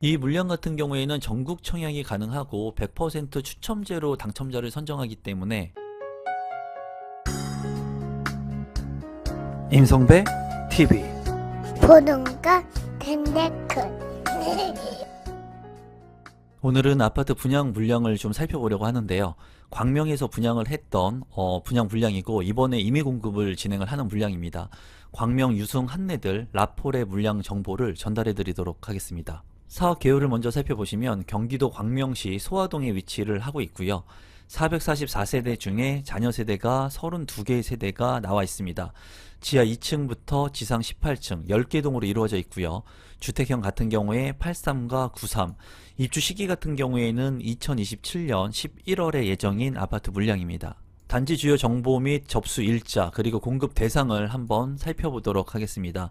이 물량 같은 경우에는 전국 청약이 가능하고 100% 추첨제로 당첨자를 선정하기 때문에 임성배 TV 보동과 덴데크 오늘은 아파트 분양 물량을 좀 살펴보려고 하는데요. 광명에서 분양을 했던 분양 물량이고 이번에 임의 공급을 진행을 하는 물량입니다. 광명 유승 한내들 라폴의 물량 정보를 전달해 드리도록 하겠습니다. 사업 개요를 먼저 살펴보시면 경기도 광명시 소화동에 위치를 하고 있고요. 444세대 중에 자녀 세대가 32개의 세대가 나와 있습니다. 지하 2층부터 지상 18층 10개 동으로 이루어져 있고요. 주택형 같은 경우에 83과 93, 입주 시기 같은 경우에는 2027년 11월에 예정인 아파트 물량입니다. 단지 주요 정보 및 접수 일자 그리고 공급 대상을 한번 살펴보도록 하겠습니다.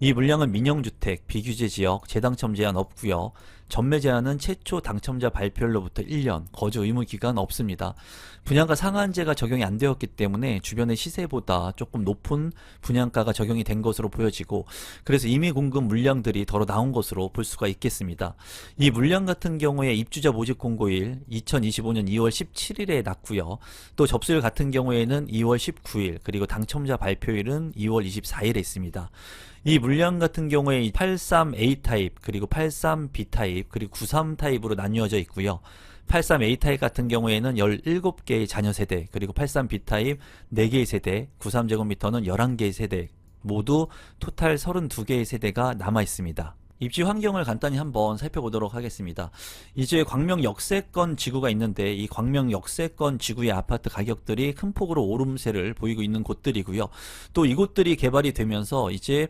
이 물량은 민영주택, 비규제 지역, 재당첨 제한 없고요. 전매 제한은 최초 당첨자 발표일로부터 1년, 거주 의무 기간 없습니다. 분양가 상한제가 적용이 안 되었기 때문에 주변의 시세보다 조금 높은 분양가가 적용이 된 것으로 보여지고 그래서 임의 공급 물량들이 더 나온 것으로 볼 수가 있겠습니다. 이 물량 같은 경우에 입주자 모집 공고일 2025년 2월 17일에 났고요. 또 접수일 같은 경우에는 2월 19일 그리고 당첨자 발표일은 2월 24일에 있습니다. 이 물량 같은 경우에 83A 타입 그리고 83B 타입 그리고 93 타입으로 나뉘어져 있고요. 83A 타입 같은 경우에는 17개의 자녀 세대 그리고 83B 타입 4개의 세대 93제곱미터는 11개의 세대 모두 토탈 32개의 세대가 남아 있습니다. 입지 환경을 간단히 한번 살펴보도록 하겠습니다. 이제 광명 역세권 지구가 있는데 이 광명 역세권 지구의 아파트 가격들이 큰 폭으로 오름세를 보이고 있는 곳들이고요. 또 이곳들이 개발이 되면서 이제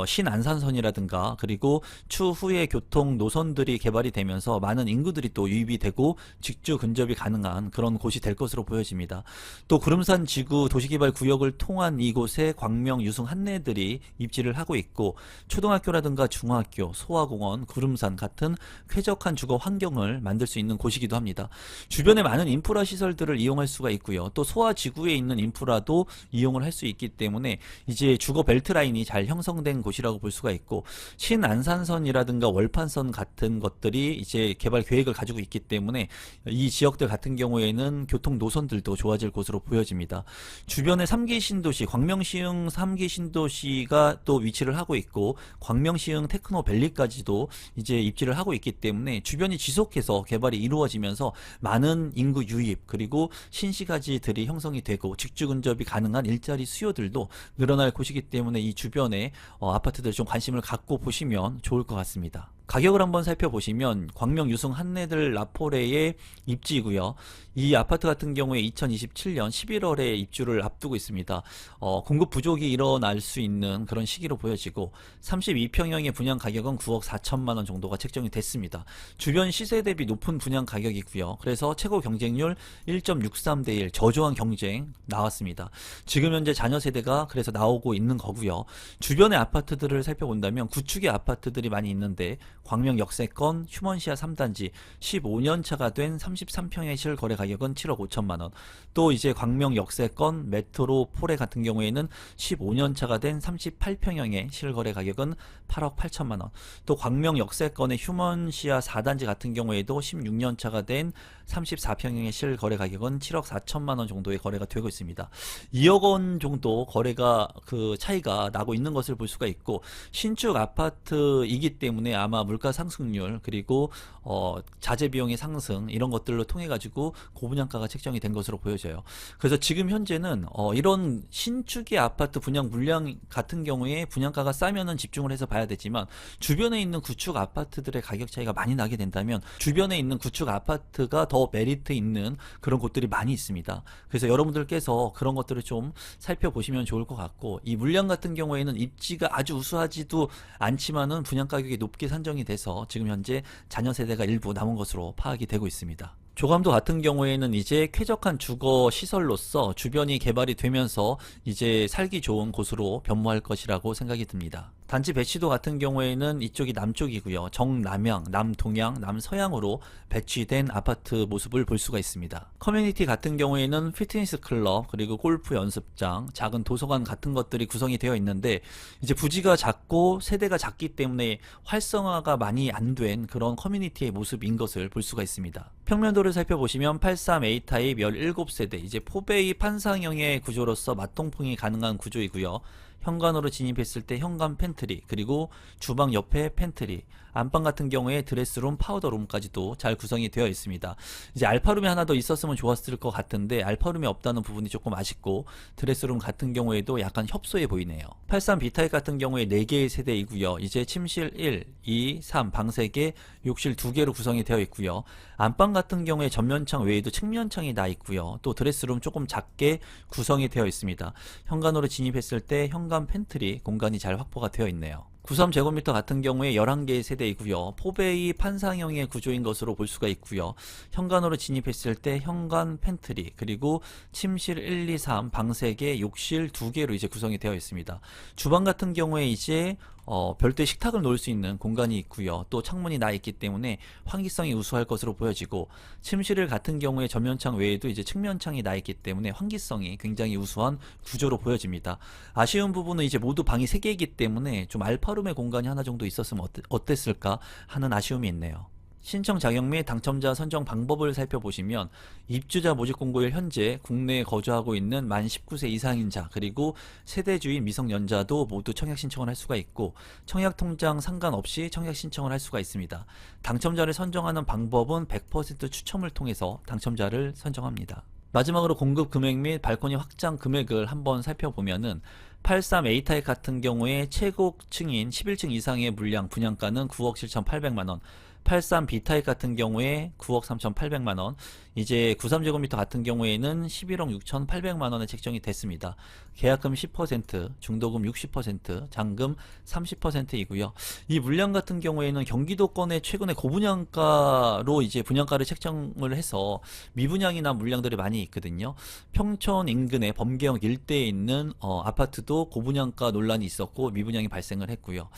신안산선이라든가 그리고 추후에 교통 노선들이 개발이 되면서 많은 인구들이 또 유입이 되고 직주 근접이 가능한 그런 곳이 될 것으로 보여집니다. 또 구름산 지구 도시개발 구역을 통한 이곳에 광명 유승 한내들이 입지를 하고 있고 초등학교라든가 중학교 소아공원, 구름산 같은 쾌적한 주거 환경을 만들 수 있는 곳이기도 합니다. 주변에 많은 인프라 시설들을 이용할 수가 있고요. 또 소아지구에 있는 인프라도 이용을 할 수 있기 때문에 이제 주거 벨트 라인이 잘 형성된 곳이라고 볼 수가 있고 신안산선이라든가 월판선 같은 것들이 이제 개발 계획을 가지고 있기 때문에 이 지역들 같은 경우에는 교통 노선들도 좋아질 곳으로 보여집니다. 주변에 3기 신도시, 광명시흥 3기 신도시가 또 위치를 하고 있고 광명시흥 테크노밸리까지도 이제 입지를 하고 있기 때문에 주변이 지속해서 개발이 이루어지면서 많은 인구 유입 그리고 신시가지들이 형성이 되고 직주 근접이 가능한 일자리 수요들도 늘어날 곳이기 때문에 이 주변에 아파트들 좀 관심을 갖고 보시면 좋을 것 같습니다. 가격을 한번 살펴보시면 광명 유승 한내들 라포레의 입지이고요. 이 아파트 같은 경우에 2027년 11월에 입주를 앞두고 있습니다. 공급 부족이 일어날 수 있는 그런 시기로 보여지고 32평형의 분양 가격은 9억 4천만 원 정도가 책정이 됐습니다. 주변 시세 대비 높은 분양 가격이고요. 그래서 최고 경쟁률 1.63 대 1 저조한 경쟁 나왔습니다. 지금 현재 자녀 세대가 그래서 나오고 있는 거고요. 주변의 아파트들을 살펴본다면 구축의 아파트들이 많이 있는데 광명 역세권 휴먼시아 3단지 15년 차가 된 33평의 실거래 가격은 7억 5천만 원. 또 이제 광명 역세권 메트로 폴레 같은 경우에는 15년 차가 된 38평형의 실거래 가격은 8억 8천만 원. 또 광명 역세권의 휴먼시아 4단지 같은 경우에도 16년 차가 된 34평형의 실거래 가격은 7억 4천만 원 정도의 거래가 되고 있습니다. 2억 원 정도 거래가 그 차이가 나고 있는 것을 볼 수가 있고 신축 아파트이기 때문에 아마 물가 상승률 그리고 자재 비용의 상승 이런 것들로 통해 가지고 고분양가가 책정이 된 것으로 보여져요. 그래서 지금 현재는 이런 신축의 아파트 분양 물량 같은 경우에 분양가가 싸면은 집중을 해서 봐야 되지만 주변에 있는 구축 아파트들의 가격 차이가 많이 나게 된다면 주변에 있는 구축 아파트가 더 메리트 있는 그런 곳들이 많이 있습니다. 그래서 여러분들께서 그런 것들을 좀 살펴보시면 좋을 것 같고 이 물량 같은 경우에는 입지가 아주 우수하지도 않지만은 분양 가격이 높게 산정이 돼서 지금 현재 자녀 세대가 일부 남은 것으로 파악이 되고 있습니다. 조감도 같은 경우에는 이제 쾌적한 주거 시설로서 주변이 개발이 되면서 이제 살기 좋은 곳으로 변모할 것이라고 생각이 듭니다. 단지 배치도 같은 경우에는 이쪽이 남쪽이고요. 정남향, 남동향, 남서향으로 배치된 아파트 모습을 볼 수가 있습니다. 커뮤니티 같은 경우에는 피트니스 클럽, 그리고 골프 연습장, 작은 도서관 같은 것들이 구성이 되어 있는데 이제 부지가 작고 세대가 작기 때문에 활성화가 많이 안 된 그런 커뮤니티의 모습인 것을 볼 수가 있습니다. 평면도를 살펴보시면 83A 타입 17세대, 이제 포베이 판상형의 구조로서 맞통풍이 가능한 구조이고요. 현관으로 진입했을 때 현관 팬트리, 그리고 주방 옆에 팬트리, 안방 같은 경우에 드레스룸, 파우더룸까지도 잘 구성이 되어 있습니다. 이제 알파룸이 하나 더 있었으면 좋았을 것 같은데 알파룸이 없다는 부분이 조금 아쉽고, 드레스룸 같은 경우에도 약간 협소해 보이네요. 83B타입 같은 경우에 4개의 세대이고요. 이제 침실 1, 2, 3, 방 3개, 욕실 2개로 구성이 되어 있고요. 안방 같은 경우에 전면창 외에도 측면창이 나 있고요. 또 드레스룸 조금 작게 구성이 되어 있습니다. 현관으로 진입했을 때 현관 팬트리 공간이 잘 확보가 되어 있네요. 93제곱미터 같은 경우에 11개의 세대이고요. 포베이 판상형의 구조인 것으로 볼 수가 있고요. 현관으로 진입했을 때 현관 팬트리, 그리고 침실 1, 2, 3, 방 3개, 욕실 2개로 이제 구성이 되어 있습니다. 주방 같은 경우에 이제 별도의 식탁을 놓을 수 있는 공간이 있고요. 또 창문이 나 있기 때문에 환기성이 우수할 것으로 보여지고, 침실 같은 경우에 전면창 외에도 이제 측면창이 나 있기 때문에 환기성이 굉장히 우수한 구조로 보여집니다. 아쉬운 부분은 이제 모두 방이 3개이기 때문에 좀 알파룸의 공간이 하나 정도 있었으면 어땠을까 하는 아쉬움이 있네요. 신청 자격 및 당첨자 선정 방법을 살펴보시면 입주자 모집 공고일 현재 국내에 거주하고 있는 만 19세 이상인 자, 그리고 세대주인 미성년자도 모두 청약 신청을 할 수가 있고, 청약 통장 상관없이 청약 신청을 할 수가 있습니다. 당첨자를 선정하는 방법은 100% 추첨을 통해서 당첨자를 선정합니다. 마지막으로 공급 금액 및 발코니 확장 금액을 한번 살펴보면은 83A 타입 같은 경우에 최고층인 11층 이상의 물량 분양가는 9억 7,800만원, 83B 타입 같은 경우에 9억 3,800만원, 이제 93제곱미터 같은 경우에는 11억 6,800만원에 책정이 됐습니다. 계약금 10%, 중도금 60%, 잔금 30%이고요. 이 물량 같은 경우에는 경기도권의 최근에 고분양가로 이제 분양가를 책정을 해서 미분양이나 물량들이 많이 있거든요. 평촌 인근의 범계역 일대에 있는 아파트도 고분양가 논란이 있었고 미분양이 발생을 했고요.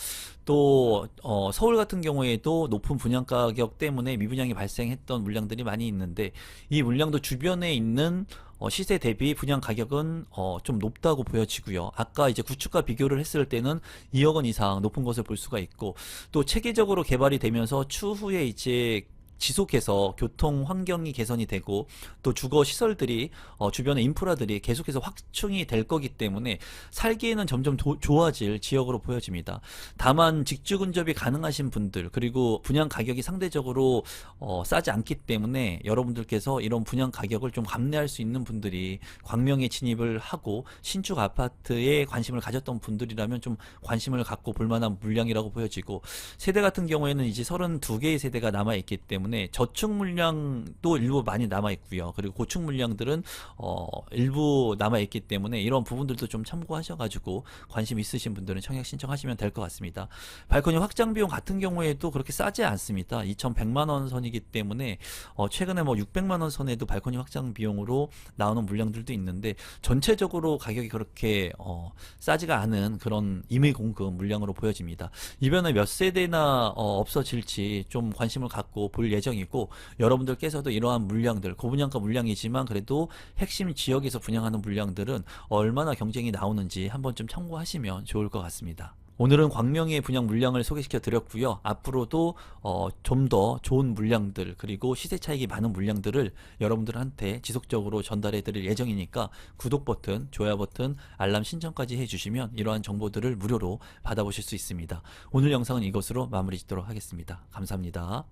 또 서울 같은 경우에도 높은 분양 가격 때문에 미분양이 발생했던 물량들이 많이 있는데, 이 물량도 주변에 있는 시세 대비 분양 가격은 좀 높다고 보여지고요. 아까 이제 구축과 비교를 했을 때는 2억 원 이상 높은 것을 볼 수가 있고, 또 체계적으로 개발이 되면서 추후에 이제 지속해서 교통 환경이 개선이 되고, 또 주거 시설들이 주변의 인프라들이 계속해서 확충이 될 거기 때문에 살기에는 점점 좋아질 지역으로 보여집니다. 다만 직주 근접이 가능하신 분들, 그리고 분양 가격이 상대적으로 싸지 않기 때문에 여러분들께서 이런 분양 가격을 좀 감내할 수 있는 분들이 광명에 진입을 하고 신축 아파트에 관심을 가졌던 분들이라면 좀 관심을 갖고 볼만한 물량이라고 보여지고, 세대 같은 경우에는 이제 32개의 세대가 남아있기 때문에 저축 물량도 일부 많이 남아 있고요. 그리고 고축 물량들은 일부 남아 있기 때문에 이런 부분들도 좀 참고하셔가지고 관심 있으신 분들은 청약 신청하시면 될 것 같습니다. 발코니 확장 비용 같은 경우에도 그렇게 싸지 않습니다. 2,100만 원 선이기 때문에 최근에 뭐 600만 원 선에도 발코니 확장 비용으로 나오는 물량들도 있는데, 전체적으로 가격이 그렇게 싸지가 않은 그런 임의 공급 물량으로 보여집니다. 이번에 몇 세대나 없어질지 좀 관심을 갖고 볼 예정이고, 여러분들께서도 이러한 물량들, 고분양가 물량이지만 그래도 핵심 지역에서 분양하는 물량들은 얼마나 경쟁이 나오는지 한번 좀 참고하시면 좋을 것 같습니다. 오늘은 광명의 분양 물량을 소개시켜 드렸고요. 앞으로도 좀 더 좋은 물량들, 그리고 시세 차익이 많은 물량들을 여러분들한테 지속적으로 전달해 드릴 예정이니까 구독 버튼, 좋아요 버튼, 알람 신청까지 해주시면 이러한 정보들을 무료로 받아보실 수 있습니다. 오늘 영상은 이것으로 마무리 짓도록 하겠습니다. 감사합니다.